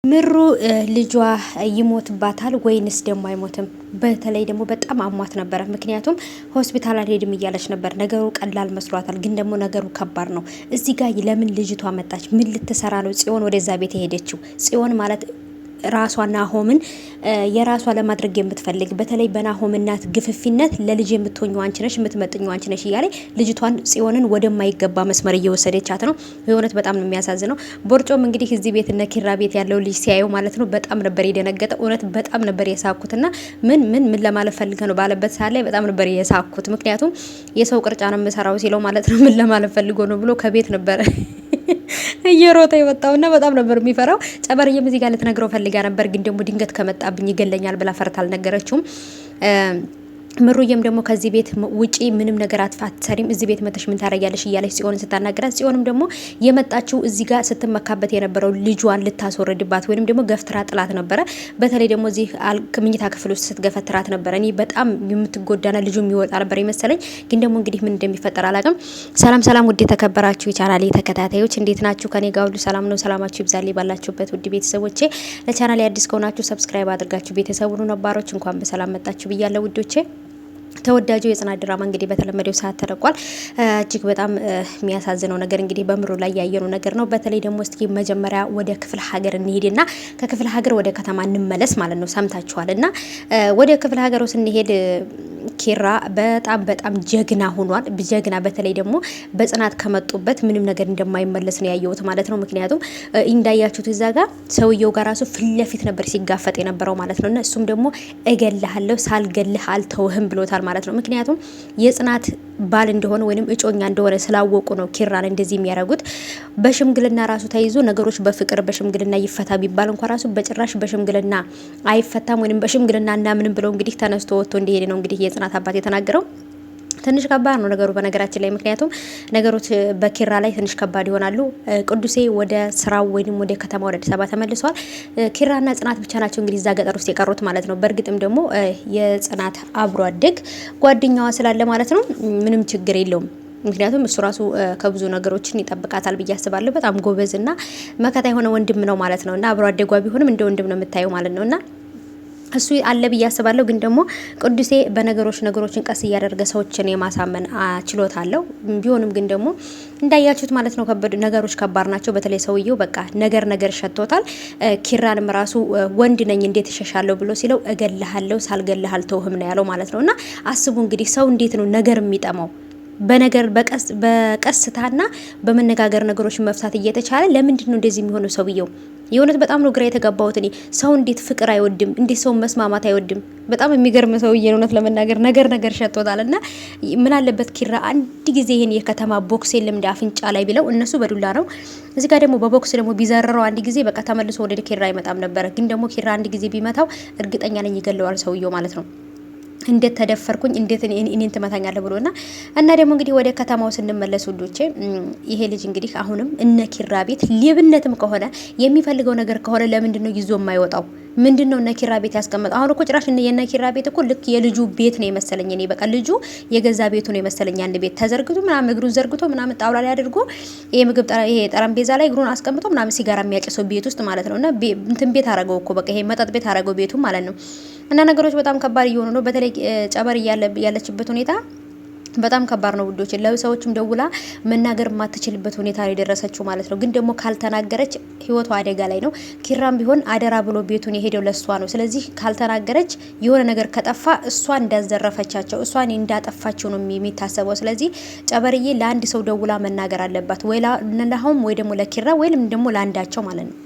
ምሩ ልጇ ይሞትባታል ወይንስ ደግሞ አይሞትም? በተለይ ደግሞ በጣም አሟት ነበረ። ምክንያቱም ሆስፒታል አልሄድም እያለች ነበር። ነገሩ ቀላል መስሏታል፣ ግን ደግሞ ነገሩ ከባድ ነው። እዚህ ጋር ለምን ልጅቷ መጣች? ምን ልትሰራ ነው ጽዮን ወደዛ ቤት የሄደችው? ጽዮን ማለት ራሷ ናሆምን የራሷ ለማድረግ የምትፈልግ በተለይ በናሆም እናት ግፍፊነት ለልጅ የምትሆኙ አንቺ ነሽ፣ የምትመጥኙ አንቺ ነሽ እያለ ልጅቷን ጽዮንን ወደማይገባ መስመር እየወሰደቻት ነው። የሆነት በጣም ነው የሚያሳዝነው። ቦርጮም እንግዲህ እዚህ ቤት እነ ኪራ ቤት ያለው ልጅ ሲያየው ማለት ነው በጣም ነበር የደነገጠ። እውነት በጣም ነበር የሳኩትና ምን ለማለት ፈልገ ነው ባለበት ሰዓት ላይ በጣም ነበር የሳኩት። ምክንያቱም የሰው ቅርጫ ነው የምሰራው ሲለው ማለት ነው ምን ለማለት ፈልጎ ነው ብሎ ከቤት ነበር እየሮጠ የወጣውና በጣም ነበር የሚፈራው። ጨበርዬም እዚህ ጋር ልትነግረው ፈልጋ ነበር፣ ግን ደግሞ ድንገት ከመጣብኝ ይገለኛል ብላ ፈርታ አልነገረችውም። ምሩዬም ደግሞ ከዚህ ቤት ውጪ ምንም ነገር አትሰሪም፣ እዚህ ቤት መተሽ ምን ታረጊያለሽ እያለች ጽዮንን ስታናገራት፣ ጽዮንም ደግሞ የመጣችው እዚህ ጋር ስትመካበት የነበረው ልጇን ልታስወርድባት ወይንም ደግሞ ገፍትራ ጥላት ነበረ። በተለይ ደግሞ እዚህ ምኝታ ክፍል ውስጥ ስትገፈትራት ነበረ። እኔ በጣም የምትጎዳና ልጁ የሚወጣ ነበር ይመስለኝ፣ ግን ደግሞ እንግዲህ ምን እንደሚፈጠር አላውቅም። ሰላም ውድ የተከበራችሁ የቻናሌ ተከታታዮች እንዴት ናችሁ? ከኔ ጋር ሁሉ ሰላም ነው። ሰላማችሁ ይብዛልኝ ባላችሁበት ውድ ቤተሰቦቼ። ለቻናሌ አዲስ ከሆናችሁ ሰብስክራይብ አድርጋችሁ ቤተሰቡን ነባሮች እንኳን በሰላም መጣችሁ ብያለሁ ውዶቼ። ተወዳጁ የጽናት ድራማ እንግዲህ በተለመደው ሰዓት ተለቋል። እጅግ በጣም የሚያሳዝነው ነገር እንግዲህ በምሩ ላይ ያየነው ነገር ነው። በተለይ ደግሞ እስኪ መጀመሪያ ወደ ክፍለ ሀገር እንሄድና ከክፍለ ሀገር ወደ ከተማ እንመለስ ማለት ነው። ሰምታችኋል። እና ወደ ክፍለ ሀገሩ ስንሄድ ኪራ በጣም ጀግና ሆኗል። ጀግና በተለይ ደግሞ በጽናት ከመጡበት ምንም ነገር እንደማይመለስ ነው ያየሁት ማለት ነው። ምክንያቱም እንዳያችሁት እዛ ጋር ሰውየው ጋር ራሱ ፊት ለፊት ነበር ሲጋፈጥ የነበረው ማለት ነው። እና እሱም ደግሞ እገልሃለሁ ሳልገልህ አልተውህም ብሎታል ማለት ነው። ምክንያቱም የጽናት ባል እንደሆነ ወይንም እጮኛ እንደሆነ ስላወቁ ነው ኪራን እንደዚህ የሚያደርጉት። በሽምግልና ራሱ ተይዞ ነገሮች በፍቅር በሽምግልና ይፈታ ቢባል እንኳን ራሱ በጭራሽ በሽምግልና አይፈታም ወይንም በሽምግልና እና ምንም ብለው እንግዲህ ተነስቶ ወጥቶ እንደሄደ ነው እንግዲህ የጽናት አባት የተናገረው። ትንሽ ከባድ ነው ነገሩ በነገራችን ላይ። ምክንያቱም ነገሮች በኪራ ላይ ትንሽ ከባድ ይሆናሉ። ቅዱሴ ወደ ስራው ወይንም ወደ ከተማ ወደ አዲስ አበባ ተመልሷል። ኪራና ጽናት ብቻ ናቸው እንግዲህ እዛ ገጠር ውስጥ የቀሩት ማለት ነው። በእርግጥም ደግሞ የጽናት አብሮ አደግ ጓደኛዋ ስላለ ማለት ነው ምንም ችግር የለውም። ምክንያቱም እሱ ራሱ ከብዙ ነገሮችን ይጠብቃታል ብዬ አስባለሁ። በጣም ጎበዝና መከታ የሆነ ወንድም ነው ማለት ነው። እና አብሮ አደጓ ቢሆንም እንደ ወንድም ነው የምታየው ማለት ነውና እሱ አለ ብዬ አስባለሁ። ግን ደግሞ ቅዱሴ ነገሮችን ቀስ እያደረገ ሰዎችን የማሳመን ችሎታ አለው። ቢሆንም ግን ደግሞ እንዳያችሁት ማለት ነው ነገሮች ከባድ ናቸው። በተለይ ሰውየው በቃ ነገር ሸቶታል። ኪራንም ራሱ ወንድ ነኝ እንዴት እሸሻለሁ ብሎ ሲለው እገልሃለሁ ሳልገልህ አልተውህም ነው ያለው ማለት ነው። እና አስቡ እንግዲህ ሰው እንዴት ነው ነገር የሚጠማው? በነገር በቀስታና በመነጋገር ነገሮች መፍታት እየተቻለ ለምንድን ነው እንደዚህ የሚሆነው ሰውየው? የእውነት በጣም ነው ግራ የተጋባሁት እኔ። ሰው እንዴት ፍቅር አይወድም? እንዴት ሰው መስማማት አይወድም? በጣም የሚገርም ሰውዬ ነው እውነት ለመናገር ነገር ሸቶታል። እና ምን አለበት ኪራ አንድ ጊዜ ይሄን የከተማ ቦክስ የለም እንደ አፍንጫ ላይ ቢለው፣ እነሱ በዱላ ነው፣ እዚህ ጋር ደግሞ በቦክስ ደግሞ ቢዘረረው አንድ ጊዜ በቃ ተመልሶ ወደ ኪራ አይመጣም ነበረ። ግን ደግሞ ኪራ አንድ ጊዜ ቢመታው እርግጠኛ ነኝ ይገለዋል ሰውየው ማለት ነው። እንዴት ተደፈርኩኝ እንዴት እኔን ትመታኛለህ ብሎና እና ደግሞ እንግዲህ ወደ ከተማው ስንመለስ ውዶቼ ይሄ ልጅ እንግዲህ አሁንም እነ ኪራ ቤት ሌብነትም ከሆነ የሚፈልገው ነገር ከሆነ ለምንድን ነው ይዞ የማይወጣው? ምንድነው እነ ኪራ ቤት ያስቀመጠው? አሁን እኮ ጭራሽ የነ ኪራ ቤት እኮ ልክ የልጁ ቤት ነው የመሰለኝ እኔ። በቃ ልጁ የገዛ ቤቱ ነው የመሰለኝ። አንድ ቤት ተዘርግቶ ምናምን እግሩን ዘርግቶ ምናምን ጣውላ ላይ አድርጎ ይሄ ጠረጴዛ ላይ እግሩን አስቀምጦ ምናምን ሲጋራ የሚያጨሰው ቤት ውስጥ ማለት ነው። እና እንትን ቤት አረገው እኮ በቃ ይሄ መጠጥ ቤት አረገው ቤቱ ማለት ነው። እና ነገሮች በጣም ከባድ እየሆኑ ነው። በተለይ ጨበር ያለችበት ሁኔታ በጣም ከባድ ነው ውዶች። ለሰዎችም ደውላ መናገር የማትችልበት ሁኔታ ላይ ደረሰችው ማለት ነው። ግን ደግሞ ካልተናገረች ህይወቷ አደጋ ላይ ነው። ኪራም ቢሆን አደራ ብሎ ቤቱን የሄደው ለሷ ነው። ስለዚህ ካልተናገረች የሆነ ነገር ከጠፋ እሷ እንዳዘረፈቻቸው እሷን እንዳጠፋቸው ነው የሚታሰበው። ስለዚህ ጨበርዬ ለአንድ ሰው ደውላ መናገር አለባት፣ ወይ ለናሆም ወይ ደግሞ ለኪራ ወይም ደግሞ ለአንዳቸው ማለት ነው።